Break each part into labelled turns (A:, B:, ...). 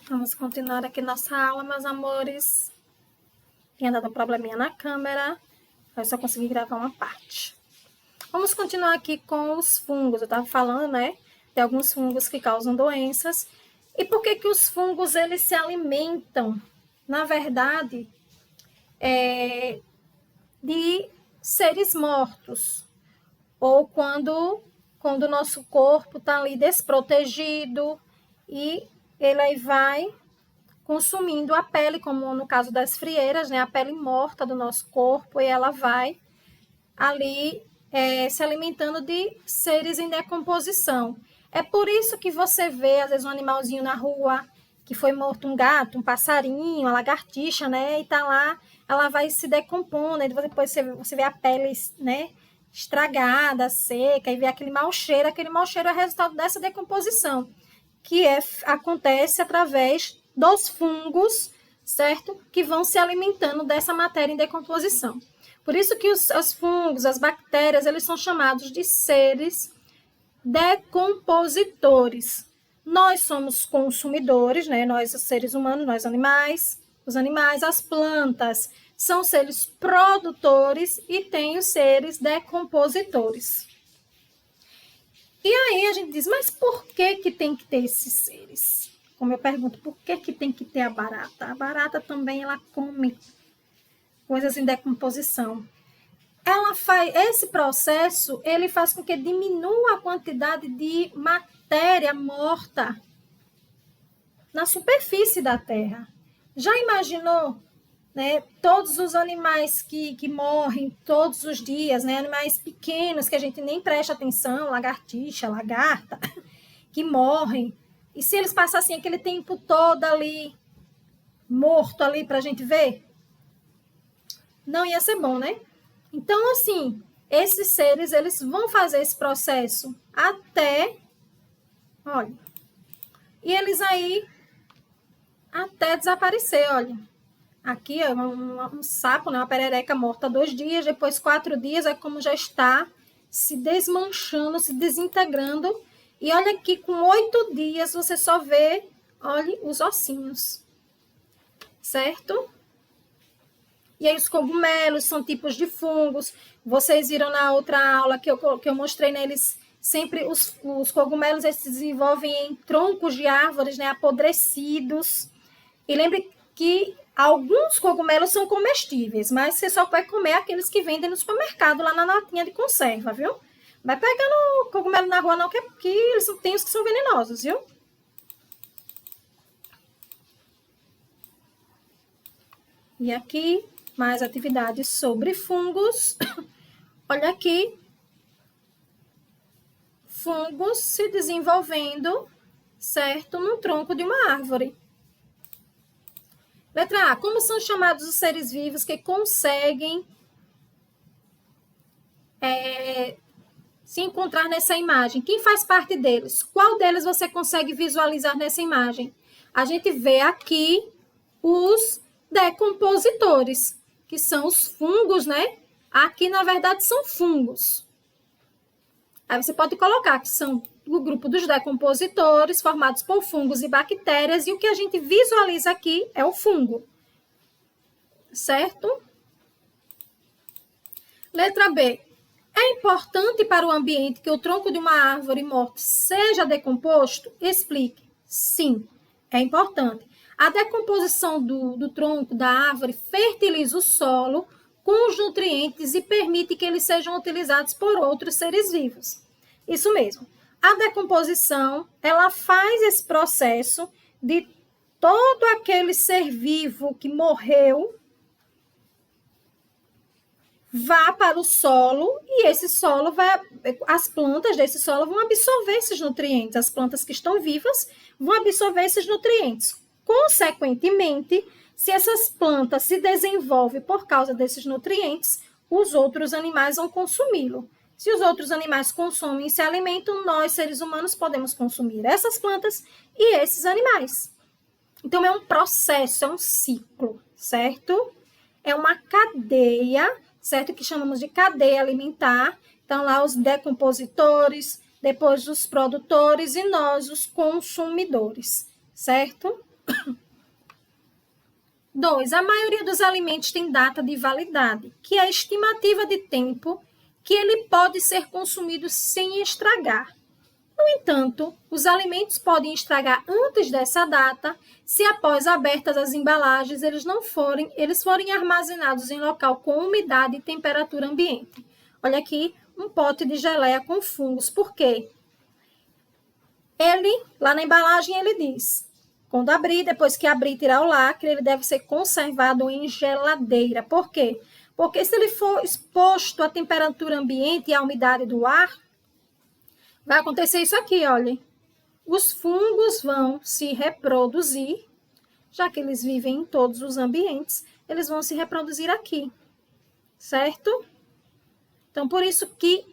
A: Vamos continuar aqui nossa aula, meus amores. Tinha dado um probleminha na câmera, eu só consegui gravar uma parte. Vamos continuar aqui com os fungos. Eu estava falando, né, de alguns fungos que causam doenças. E por que os fungos, eles se alimentam, na verdade, de seres mortos? Ou quando o nosso corpo está ali desprotegido e ele aí vai consumindo a pele, como no caso das frieiras, né, a pele morta do nosso corpo, e ela vai ali se alimentando de seres em decomposição. É por isso que você vê, às vezes, um animalzinho na rua, que foi morto um gato, um passarinho, uma lagartixa, né, e tá lá, ela vai se decompondo, e depois você vê a pele, né, estragada, seca, e vê aquele mau cheiro é resultado dessa decomposição, que acontece através dos fungos, certo? Que vão se alimentando dessa matéria em decomposição. Por isso que os fungos, as bactérias, eles são chamados de seres decompositores. Nós somos consumidores, né? Nós, os seres humanos, nós animais, os animais, as plantas, são seres produtores e tem os seres decompositores. E aí a gente diz, mas por que tem que ter esses seres? Como eu pergunto, por que tem que ter a barata? A barata também, ela come coisas em decomposição. Ela faz, esse processo, ele faz com que diminua a quantidade de matéria morta na superfície da Terra. Já imaginou, né, todos os animais que morrem todos os dias, né, animais pequenos que a gente nem presta atenção, lagartixa, lagarta, que morrem, e se eles passassem aquele tempo todo ali, morto ali pra gente ver, não ia ser bom, né? Então, assim, esses seres, eles vão fazer esse processo até, olha, e eles aí até desaparecer, olha. Aqui é um sapo, né, uma perereca morta 2 dias, depois 4 dias, é como já está se desmanchando, se desintegrando. E olha aqui, com 8 dias, você só vê, olha, os ossinhos, certo? E aí os cogumelos são tipos de fungos. Vocês viram na outra aula que eu mostrei, né, eles sempre, os cogumelos eles se desenvolvem em troncos de árvores, né, apodrecidos. E lembre que alguns cogumelos são comestíveis, mas você só vai comer aqueles que vendem no supermercado, lá na latinha de conserva, viu? Vai pegando cogumelo na rua não, que eles tem os que são venenosos, viu? E aqui, mais atividades sobre fungos. Olha aqui. Fungos se desenvolvendo, certo? No tronco de uma árvore. Letra A. Como são chamados os seres vivos que conseguem se encontrar nessa imagem? Quem faz parte deles? Qual deles você consegue visualizar nessa imagem? A gente vê aqui os decompositores, que são os fungos, né? Aqui, na verdade, são fungos. Aí você pode colocar que são o grupo dos decompositores, formados por fungos e bactérias, e o que a gente visualiza aqui é o fungo. Certo? Letra B. É importante para o ambiente que o tronco de uma árvore morta seja decomposto? Explique. Sim, é importante. A decomposição do tronco da árvore fertiliza o solo com os nutrientes e permite que eles sejam utilizados por outros seres vivos. Isso mesmo. A decomposição, ela faz esse processo de todo aquele ser vivo que morreu vá para o solo e esse solo as plantas desse solo vão absorver esses nutrientes. As plantas que estão vivas vão absorver esses nutrientes. Consequentemente, se essas plantas se desenvolvem por causa desses nutrientes, os outros animais vão consumi-lo. Se os outros animais consomem e se alimentam, nós, seres humanos, podemos consumir essas plantas e esses animais. Então, é um processo, é um ciclo, certo? É uma cadeia, certo? Que chamamos de cadeia alimentar. Então, lá os decompositores, depois os produtores e nós, os consumidores, certo? 2. A maioria dos alimentos tem data de validade, que é a estimativa de tempo que ele pode ser consumido sem estragar. No entanto, os alimentos podem estragar antes dessa data, se após abertas as embalagens eles forem armazenados em local com umidade e temperatura ambiente. Olha aqui, um pote de geleia com fungos. Por quê? Lá na embalagem, ele diz, quando abrir, depois que abrir e tirar o lacre, ele deve ser conservado em geladeira. Por quê? Porque se ele for exposto à temperatura ambiente e à umidade do ar, vai acontecer isso aqui, olha. Os fungos vão se reproduzir, já que eles vivem em todos os ambientes, eles vão se reproduzir aqui, certo? Então, por isso que,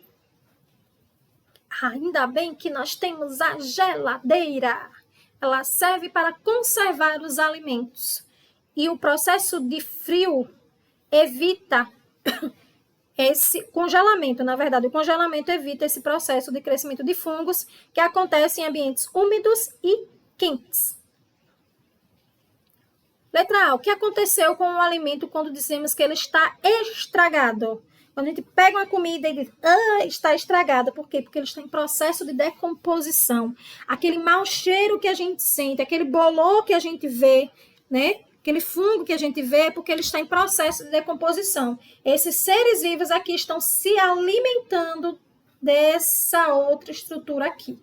A: ainda bem que nós temos a geladeira. Ela serve para conservar os alimentos. E o processo de frio evita esse congelamento. Na verdade, o congelamento evita esse processo de crescimento de fungos que acontece em ambientes úmidos e quentes. Letra A. O que aconteceu com o alimento quando dizemos que ele está estragado? Quando a gente pega uma comida e diz, está estragada. Por quê? Porque ele está em processo de decomposição. Aquele mau cheiro que a gente sente, aquele bolor que a gente vê, né? Aquele fungo que a gente vê é porque ele está em processo de decomposição. Esses seres vivos aqui estão se alimentando dessa outra estrutura aqui,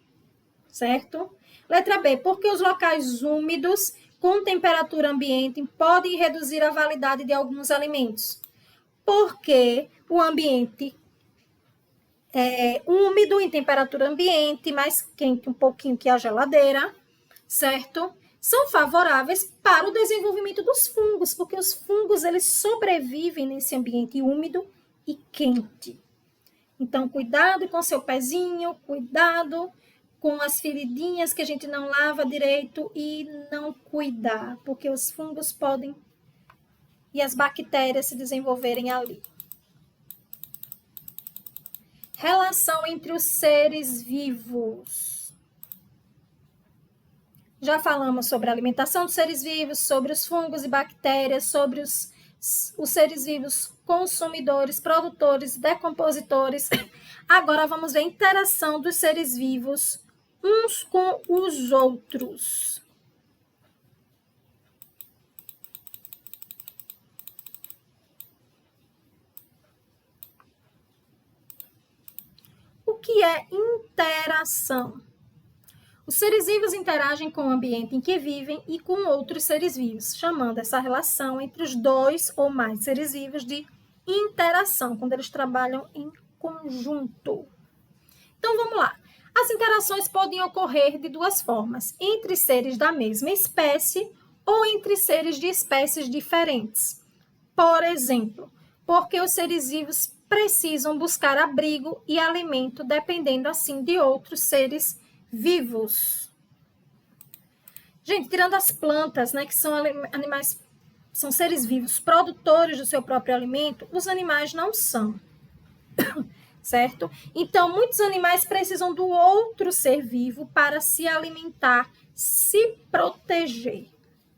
A: certo? Letra B. Porque os locais úmidos com temperatura ambiente podem reduzir a validade de alguns alimentos? Porque o ambiente é úmido, em temperatura ambiente, mais quente um pouquinho que a geladeira, certo? São favoráveis para o desenvolvimento dos fungos, porque os fungos eles sobrevivem nesse ambiente úmido e quente. Então, cuidado com seu pezinho, cuidado com as feridinhas que a gente não lava direito e não cuidar, porque os fungos podem e as bactérias se desenvolverem ali. Relação entre os seres vivos. Já falamos sobre a alimentação dos seres vivos, sobre os fungos e bactérias, sobre os seres vivos consumidores, produtores, decompositores. Agora vamos ver a interação dos seres vivos uns com os outros. O que é interação? Os seres vivos interagem com o ambiente em que vivem e com outros seres vivos, chamando essa relação entre os dois ou mais seres vivos de interação, quando eles trabalham em conjunto. Então, vamos lá. As interações podem ocorrer de duas formas, entre seres da mesma espécie ou entre seres de espécies diferentes. Por exemplo, porque os seres vivos precisam buscar abrigo e alimento, dependendo assim de outros seres vivos. Gente, tirando as plantas, né, que são animais, são seres vivos produtores do seu próprio alimento, os animais não são, certo? Então, muitos animais precisam do outro ser vivo para se alimentar, se proteger,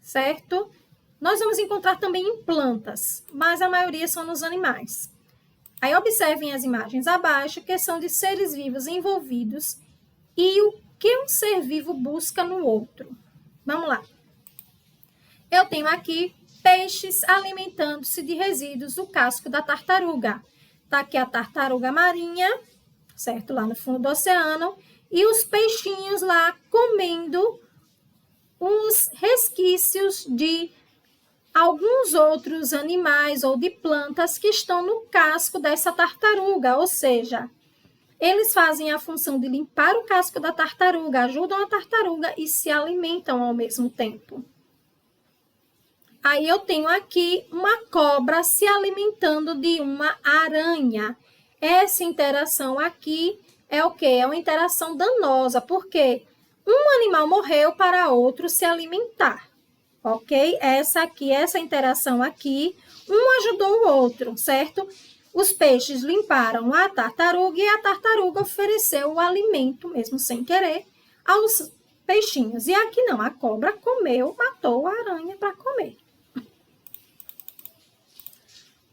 A: certo? Nós vamos encontrar também em plantas, mas a maioria são nos animais. Aí, observem as imagens abaixo, que são de seres vivos envolvidos e o que um ser vivo busca no outro. Vamos lá. Eu tenho aqui peixes alimentando-se de resíduos do casco da tartaruga. Está aqui a tartaruga marinha, certo? Lá no fundo do oceano. E os peixinhos lá comendo os resquícios de alguns outros animais ou de plantas que estão no casco dessa tartaruga, ou seja, eles fazem a função de limpar o casco da tartaruga, ajudam a tartaruga e se alimentam ao mesmo tempo. Aí eu tenho aqui uma cobra se alimentando de uma aranha. Essa interação aqui é o quê? É uma interação danosa, porque um animal morreu para outro se alimentar. Ok? Essa interação aqui, um ajudou o outro, certo? Os peixes limparam a tartaruga e a tartaruga ofereceu o alimento, mesmo sem querer, aos peixinhos. E aqui não, a cobra comeu, matou a aranha para comer.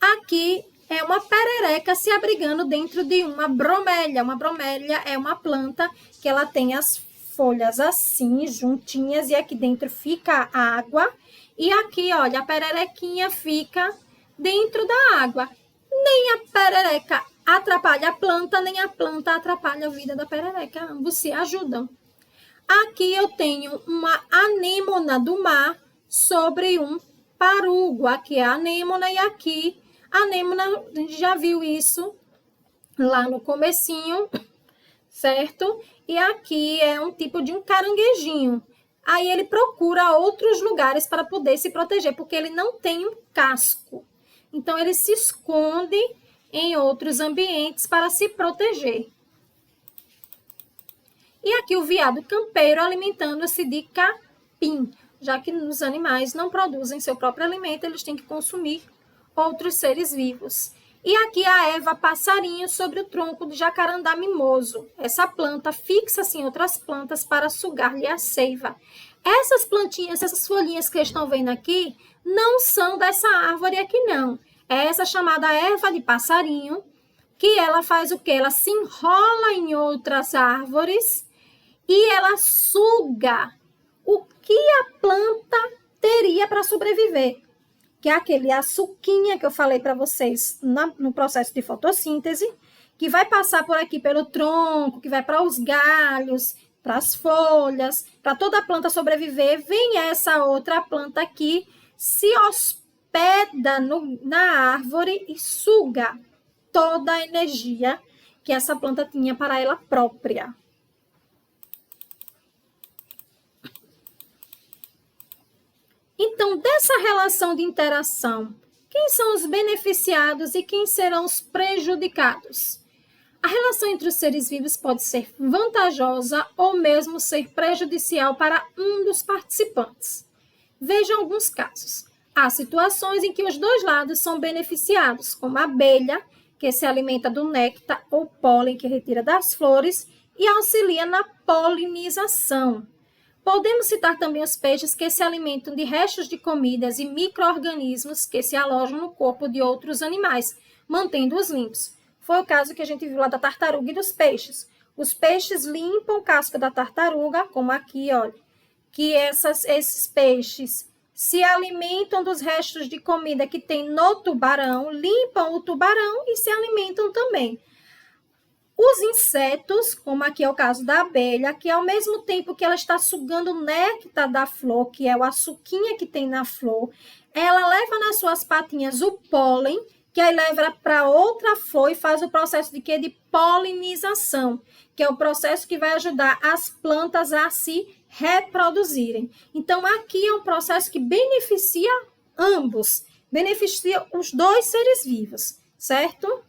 A: Aqui é uma perereca se abrigando dentro de uma bromélia. Uma bromélia é uma planta que ela tem as folhas assim, juntinhas, e aqui dentro fica a água. E aqui, olha, a pererequinha fica dentro da água. Nem a perereca atrapalha a planta, nem a planta atrapalha a vida da perereca. Ambos se ajudam. Aqui eu tenho uma anêmona do mar sobre um parugo. Aqui é a anêmona e aqui a anêmona, a gente já viu isso lá no comecinho, certo? E aqui é um tipo de um caranguejinho. Aí ele procura outros lugares para poder se proteger, porque ele não tem um casco. Então, ele se esconde em outros ambientes para se proteger. E aqui o veado campeiro alimentando-se de capim, já que os animais não produzem seu próprio alimento, eles têm que consumir outros seres vivos. E aqui a erva passarinho sobre o tronco de jacarandá mimoso. Essa planta fixa-se em outras plantas para sugar-lhe a seiva. Essas plantinhas, essas folhinhas que estão vendo aqui, não são dessa árvore aqui não. É essa chamada erva de passarinho, que ela faz o quê? Ela se enrola em outras árvores e ela suga o que a planta teria para sobreviver, que é aquele açuquinha que eu falei para vocês no processo de fotossíntese, que vai passar por aqui pelo tronco, que vai para os galhos, para as folhas, para toda a planta sobreviver. Vem essa outra planta aqui, se hospeda na árvore e suga toda a energia que essa planta tinha para ela própria. Então, dessa relação de interação, quem são os beneficiados e quem serão os prejudicados? A relação entre os seres vivos pode ser vantajosa ou mesmo ser prejudicial para um dos participantes. Vejam alguns casos. Há situações em que os dois lados são beneficiados, como a abelha, que se alimenta do néctar ou pólen que retira das flores e auxilia na polinização. Podemos citar também os peixes que se alimentam de restos de comidas e micro-organismos que se alojam no corpo de outros animais, mantendo-os limpos. Foi o caso que a gente viu lá da tartaruga e dos peixes. Os peixes limpam a casca da tartaruga, como aqui, olha, que esses peixes se alimentam dos restos de comida que tem no tubarão, limpam o tubarão e se alimentam também. Os insetos, como aqui é o caso da abelha, que ao mesmo tempo que ela está sugando o néctar da flor, que é o açuquinha que tem na flor, ela leva nas suas patinhas o pólen, que aí leva para outra flor e faz o processo de quê? De polinização, que é o processo que vai ajudar as plantas a se reproduzirem. Então, aqui é um processo que beneficia ambos, beneficia os dois seres vivos, certo?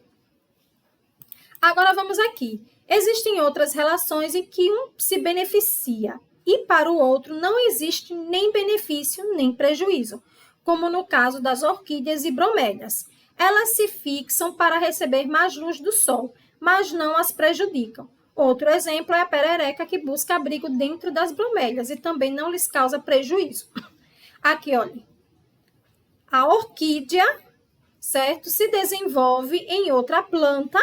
A: Agora vamos aqui. Existem outras relações em que um se beneficia e para o outro não existe nem benefício nem prejuízo, como no caso das orquídeas e bromélias. Elas se fixam para receber mais luz do sol, mas não as prejudicam. Outro exemplo é a perereca que busca abrigo dentro das bromélias e também não lhes causa prejuízo. Aqui, olha. A orquídea, certo? Se desenvolve em outra planta,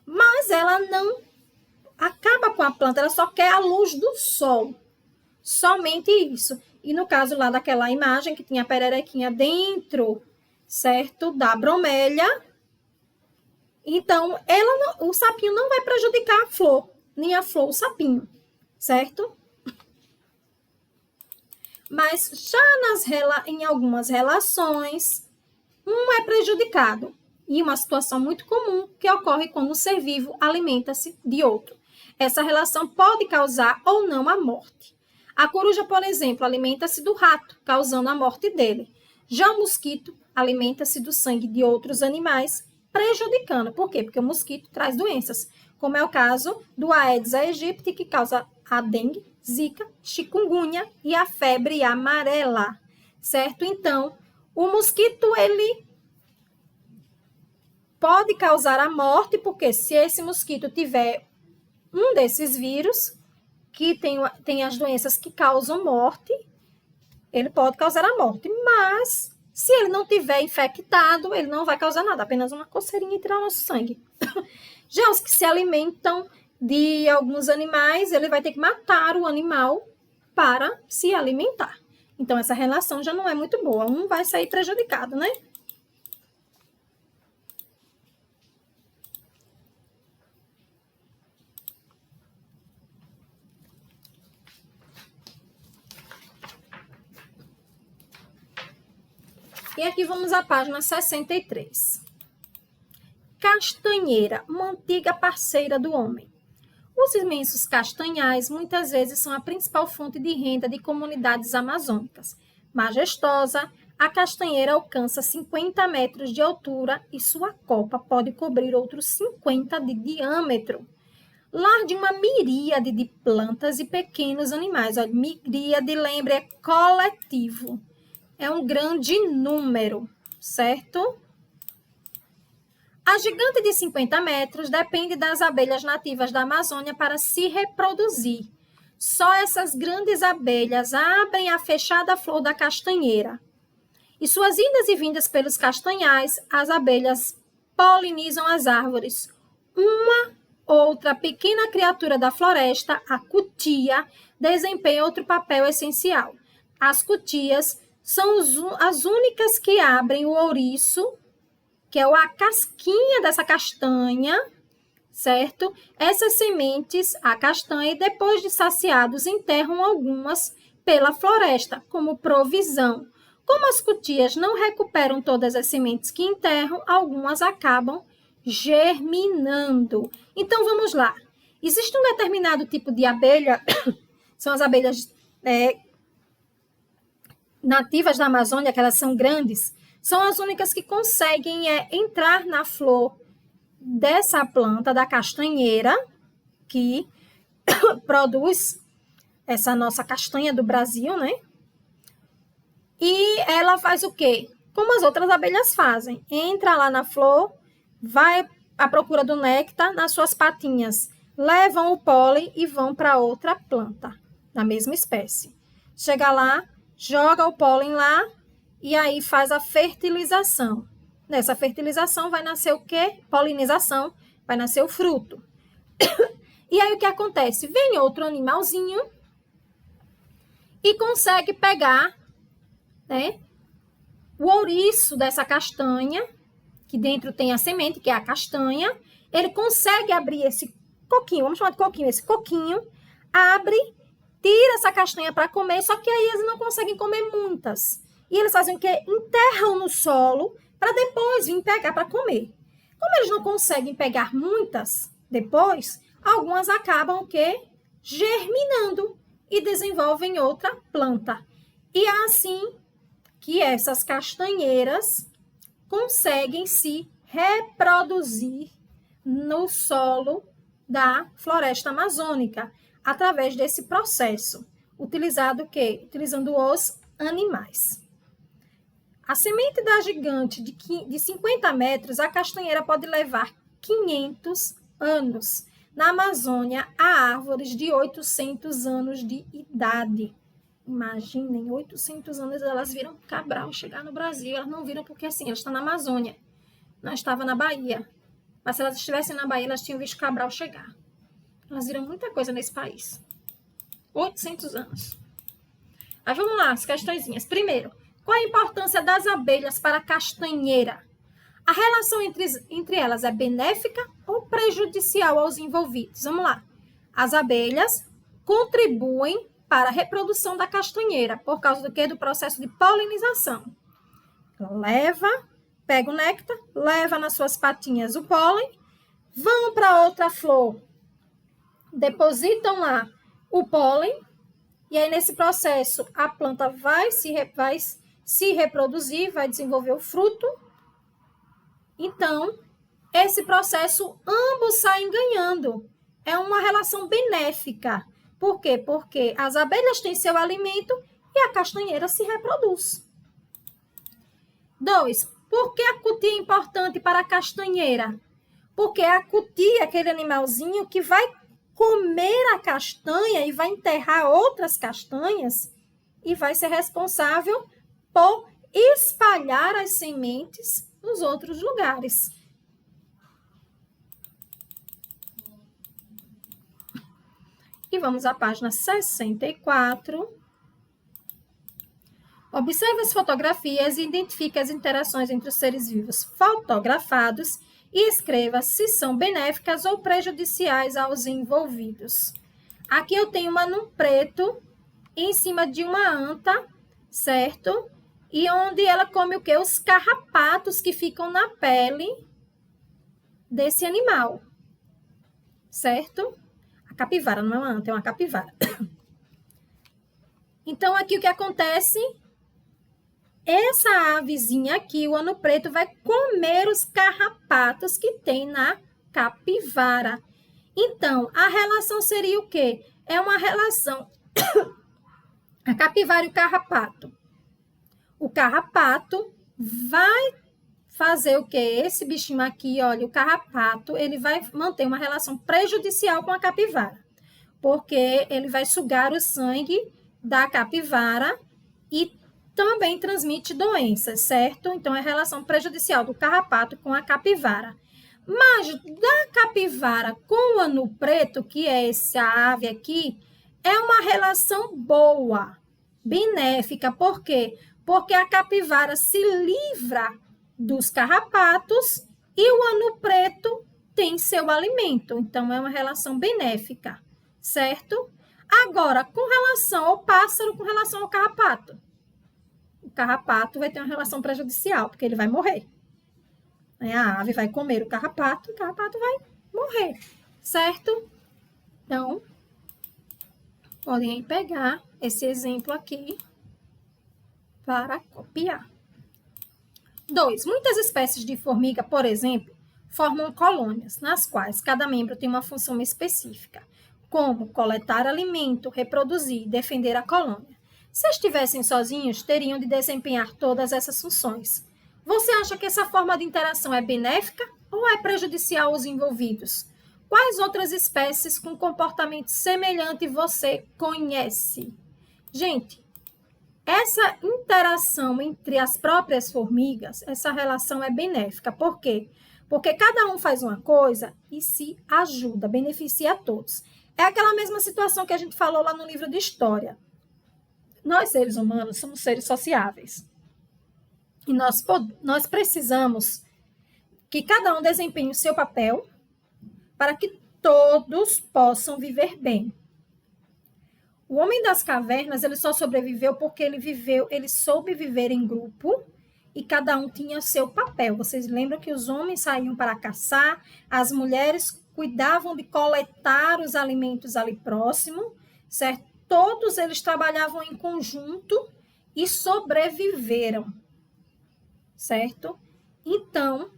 A: mas ela não acaba com a planta, ela só quer a luz do sol. Somente isso. E no caso lá daquela imagem que tinha a pererequinha dentro, certo? Da bromélia. Então, o sapinho não vai prejudicar a flor, nem a flor o sapinho, certo? Mas já em algumas relações, um é prejudicado. E uma situação muito comum que ocorre quando um ser vivo alimenta-se de outro. Essa relação pode causar ou não a morte. A coruja, por exemplo, alimenta-se do rato, causando a morte dele. Já o mosquito alimenta-se do sangue de outros animais, prejudicando. Por quê? Porque o mosquito traz doenças, como é o caso do Aedes aegypti, que causa a dengue, zika, chikungunya e a febre amarela, certo? Então, o mosquito, ele pode causar a morte, porque se esse mosquito tiver um desses vírus, que tem as doenças que causam morte, ele pode causar a morte, mas se ele não tiver infectado, ele não vai causar nada, apenas uma coceirinha e tirar o nosso sangue. Já os que se alimentam de alguns animais, ele vai ter que matar o animal para se alimentar. Então, essa relação já não é muito boa. Um vai sair prejudicado, né? E aqui vamos à página 63. Castanheira, uma antiga parceira do homem. Os imensos castanhais muitas vezes são a principal fonte de renda de comunidades amazônicas. Majestosa, a castanheira alcança 50 metros de altura e sua copa pode cobrir outros 50 de diâmetro. Lar de uma miríade de plantas e pequenos animais. Olha, miríade, lembre, é coletivo. É um grande número, certo? A gigante de 50 metros depende das abelhas nativas da Amazônia para se reproduzir. Só essas grandes abelhas abrem a fechada flor da castanheira. E suas indas e vindas pelos castanhais, as abelhas polinizam as árvores. Uma outra pequena criatura da floresta, a cutia, desempenha outro papel essencial. As cutias são as únicas que abrem o ouriço, que é a casquinha dessa castanha, certo? Essas sementes, a castanha, depois de saciados, enterram algumas pela floresta, como provisão. Como as cutias não recuperam todas as sementes que enterram, algumas acabam germinando. Então, vamos lá. Existe um determinado tipo de abelha, são as abelhas nativas da Amazônia, que elas são grandes, são as únicas que conseguem entrar na flor dessa planta, da castanheira, que produz essa nossa castanha do Brasil, né? E ela faz o quê? Como as outras abelhas fazem. Entra lá na flor, vai à procura do néctar nas suas patinhas, levam o pólen e vão para outra planta, da mesma espécie. Chega lá, joga o pólen lá e aí faz a fertilização. Nessa fertilização vai nascer o quê? Polinização, vai nascer o fruto. E aí o que acontece? Vem outro animalzinho e consegue pegar, né, o ouriço dessa castanha, que dentro tem a semente, que é a castanha. Ele consegue abrir esse coquinho, vamos chamar de coquinho, esse coquinho, abre, tira essa castanha para comer, só que aí eles não conseguem comer muitas. E eles fazem o quê? Enterram no solo para depois vir pegar para comer. Como eles não conseguem pegar muitas depois, algumas acabam o quê? Germinando e desenvolvem outra planta. E é assim que essas castanheiras conseguem se reproduzir no solo da floresta amazônica, através desse processo, utilizando o quê? Utilizando os animais. A semente da gigante de 50 metros, a castanheira pode levar 500 anos. Na Amazônia, há árvores de 800 anos de idade. Imaginem, 800 anos elas viram Cabral chegar no Brasil. Elas não viram porque assim, elas estão na Amazônia. Não estava na Bahia. Mas se elas estivessem na Bahia, elas tinham visto Cabral chegar. Elas viram muita coisa nesse país. 800 anos. Mas vamos lá, as questõezinhas. Primeiro, qual a importância das abelhas para a castanheira? A relação entre elas é benéfica ou prejudicial aos envolvidos? Vamos lá. As abelhas contribuem para a reprodução da castanheira, por causa do quê? Do processo de polinização. Pega o néctar, leva nas suas patinhas o pólen, vão para outra flor, depositam lá o pólen, e aí nesse processo a planta vai se reproduzir, vai desenvolver o fruto. Então, esse processo ambos saem ganhando. É uma relação benéfica. Por quê? Porque as abelhas têm seu alimento e a castanheira se reproduz. 2. Por que a cutia é importante para a castanheira? Porque a cutia é aquele animalzinho que vai comer a castanha e vai enterrar outras castanhas e vai ser responsável por espalhar as sementes nos outros lugares. E vamos à página 64. Observe as fotografias e identifique as interações entre os seres vivos fotografados e escreva se são benéficas ou prejudiciais aos envolvidos. Aqui eu tenho uma num preto em cima de uma anta, certo? E onde ela come o quê? Os carrapatos que ficam na pele desse animal, certo? A capivara, não é uma anta, é uma capivara. Então, aqui o que acontece? Essa avezinha aqui, o ano preto, vai comer os carrapatos que tem na capivara. Então, a relação seria o quê? É uma relação... A capivara e o carrapato. O carrapato vai fazer o quê? Esse bichinho aqui, olha, o carrapato, ele vai manter uma relação prejudicial com a capivara, porque ele vai sugar o sangue da capivara e também transmite doenças, certo? Então, é a relação prejudicial do carrapato com a capivara. Mas da capivara com o anu preto, que é essa ave aqui, é uma relação boa, benéfica. Por quê? Porque a capivara se livra dos carrapatos e o anu preto tem seu alimento. Então, é uma relação benéfica, certo? Agora, com relação ao pássaro, com relação ao carrapato. O carrapato vai ter uma relação prejudicial, porque ele vai morrer. A ave vai comer o carrapato vai morrer, certo? Então, podem pegar esse exemplo aqui para copiar. 2. Muitas espécies de formiga, por exemplo, formam colônias, nas quais cada membro tem uma função específica, como coletar alimento, reproduzir e defender a colônia. Se estivessem sozinhos, teriam de desempenhar todas essas funções. Você acha que essa forma de interação é benéfica ou é prejudicial aos envolvidos? Quais outras espécies com comportamento semelhante você conhece? Gente, essa interação entre as próprias formigas, essa relação é benéfica. Por quê? Porque cada um faz uma coisa e se ajuda, beneficia a todos. É aquela mesma situação que a gente falou lá no livro de história. Nós, seres humanos, somos seres sociáveis. E nós precisamos que cada um desempenhe o seu papel para que todos possam viver bem. O homem das cavernas, ele só sobreviveu porque ele soube viver em grupo e cada um tinha seu papel. Vocês lembram que os homens saíam para caçar, as mulheres cuidavam de coletar os alimentos ali próximo, certo? Todos eles trabalhavam em conjunto e sobreviveram, certo? Então,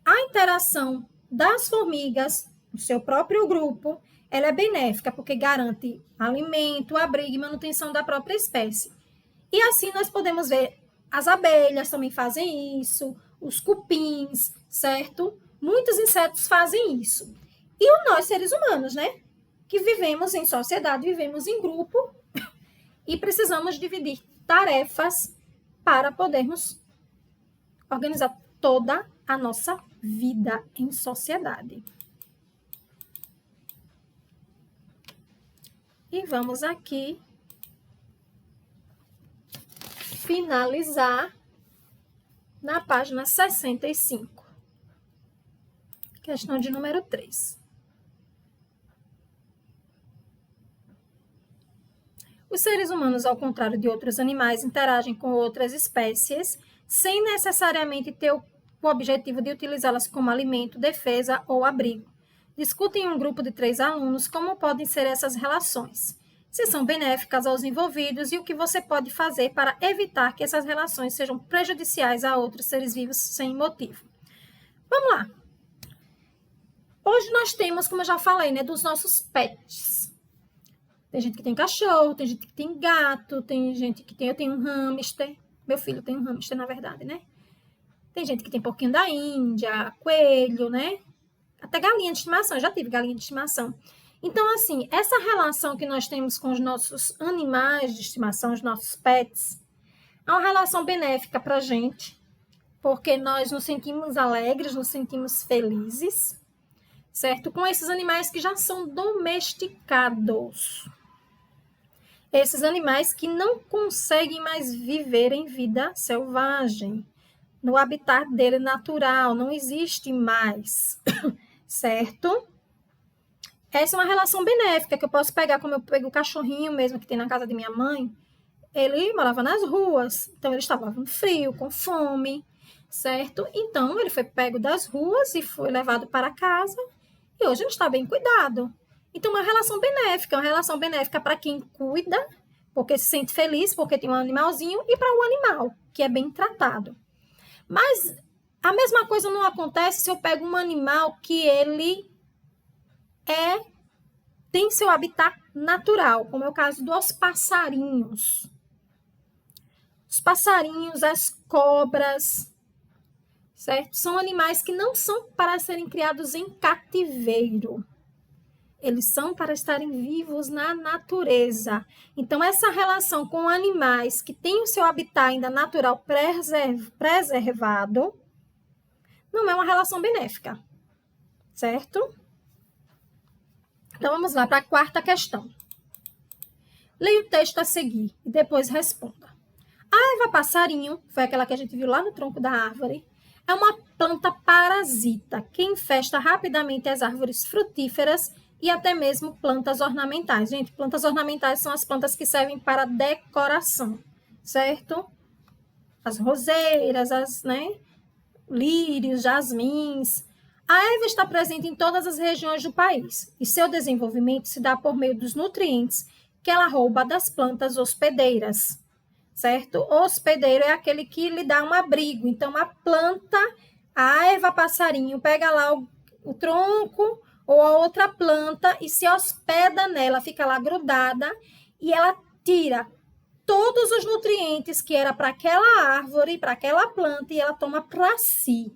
A: a interação das formigas no seu próprio grupo, ela é benéfica, porque garante alimento, abrigo e manutenção da própria espécie. E assim nós podemos ver, as abelhas também fazem isso, os cupins, certo? Muitos insetos fazem isso. E nós, seres humanos, né? Que vivemos em sociedade, vivemos em grupo e precisamos dividir tarefas para podermos organizar toda a nossa vida em sociedade. E vamos aqui finalizar na página 65. Questão de número 3. Os seres humanos, ao contrário de outros animais, interagem com outras espécies sem necessariamente ter o objetivo de utilizá-las como alimento, defesa ou abrigo. Discutem em um grupo de 3 alunos como podem ser essas relações, se são benéficas aos envolvidos e o que você pode fazer para evitar que essas relações sejam prejudiciais a outros seres vivos sem motivo. Vamos lá. Hoje nós temos, como eu já falei, né, dos nossos pets. Tem gente que tem cachorro, tem gente que tem gato, tem gente que tem... Eu tenho um hamster. Meu filho tem um hamster, na verdade, né? Tem gente que tem porquinho da Índia, coelho, né? Até galinha de estimação. Eu já tive galinha de estimação. Então, assim, essa relação que nós temos com os nossos animais de estimação, os nossos pets, é uma relação benéfica para a gente, porque nós nos sentimos alegres, nos sentimos felizes, certo? Com esses animais que já são domesticados. Esses animais que não conseguem mais viver em vida selvagem, no habitat dele natural, não existe mais, certo? Essa é uma relação benéfica que eu posso pegar, como eu pego o cachorrinho mesmo que tem na casa de minha mãe. Ele morava nas ruas, então ele estava com frio, com fome, certo? Então ele foi pego das ruas e foi levado para casa e hoje ele está bem cuidado. Então uma relação benéfica para quem cuida, porque se sente feliz, porque tem um animalzinho, e para o animal, que é bem tratado. Mas a mesma coisa não acontece se eu pego um animal que ele tem seu habitat natural, como é o caso dos passarinhos. Os passarinhos, as cobras, certo? São animais que não são para serem criados em cativeiro. Eles são para estarem vivos na natureza. Então, essa relação com animais que têm o seu habitat ainda natural preservado não é uma relação benéfica, certo? Então, vamos lá para a quarta questão. Leia o texto a seguir e depois responda. A erva passarinho, foi aquela que a gente viu lá no tronco da árvore, é uma planta parasita que infesta rapidamente as árvores frutíferas e até mesmo plantas ornamentais. Gente, plantas ornamentais são as plantas que servem para decoração, certo? As roseiras, lírios, jasmins. A erva está presente em todas as regiões do país e seu desenvolvimento se dá por meio dos nutrientes que ela rouba das plantas hospedeiras, certo? O hospedeiro é aquele que lhe dá um abrigo. Então, a planta, a erva passarinho, pega lá o tronco ou a outra planta e se hospeda nela, fica lá grudada e ela tira todos os nutrientes que era para aquela árvore, para aquela planta e ela toma para si.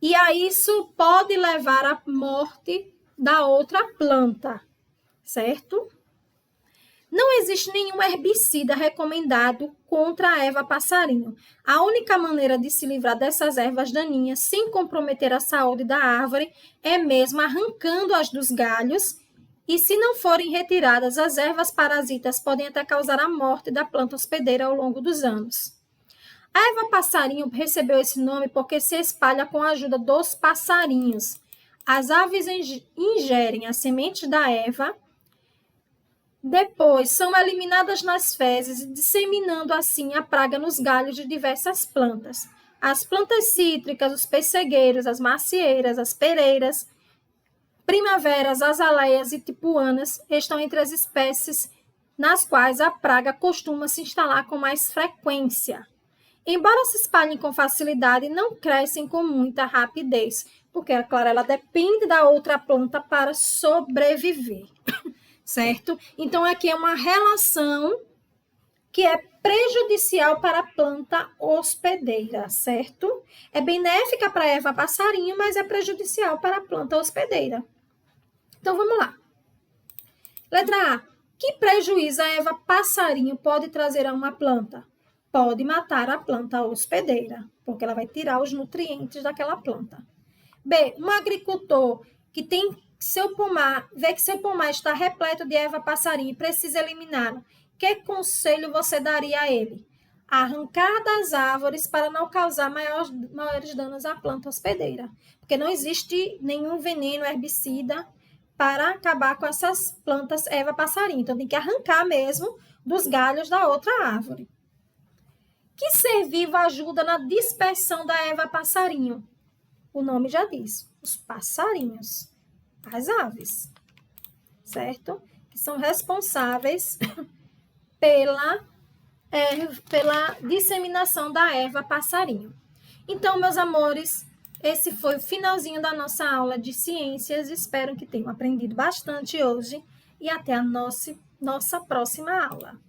A: E aí isso pode levar à morte da outra planta, certo? Não existe nenhum herbicida recomendado contra a erva passarinho. A única maneira de se livrar dessas ervas daninhas sem comprometer a saúde da árvore é mesmo arrancando-as dos galhos e, se não forem retiradas, as ervas parasitas podem até causar a morte da planta hospedeira ao longo dos anos. A erva passarinho recebeu esse nome porque se espalha com a ajuda dos passarinhos. As aves ingerem as sementes da erva, depois são eliminadas nas fezes e disseminando assim a praga nos galhos de diversas plantas. As plantas cítricas, os pessegueiros, as macieiras, as pereiras, primaveras, azaleias e tipuanas estão entre as espécies nas quais a praga costuma se instalar com mais frequência. Embora se espalhem com facilidade, não crescem com muita rapidez, porque, é claro, ela depende da outra planta para sobreviver, certo? Então, aqui é uma relação que é prejudicial para a planta hospedeira, certo? É benéfica para a erva passarinho, mas é prejudicial para a planta hospedeira. Então, vamos lá. Letra A. Que prejuízo a erva passarinho pode trazer a uma planta? Pode matar a planta hospedeira, porque ela vai tirar os nutrientes daquela planta. B. Um agricultor que tem seu pomar, vê que seu pomar está repleto de erva passarinho e precisa eliminá-lo. Que conselho você daria a ele? Arrancar das árvores para não causar maiores danos à planta hospedeira, porque não existe nenhum veneno herbicida para acabar com essas plantas erva passarinho. Então, tem que arrancar mesmo dos galhos da outra árvore. Que ser vivo ajuda na dispersão da erva passarinho? O nome já diz, os passarinhos, as aves, certo? Que são responsáveis pela disseminação da erva passarinho. Então, meus amores, esse foi o finalzinho da nossa aula de ciências. Espero que tenham aprendido bastante hoje e até a nossa próxima aula.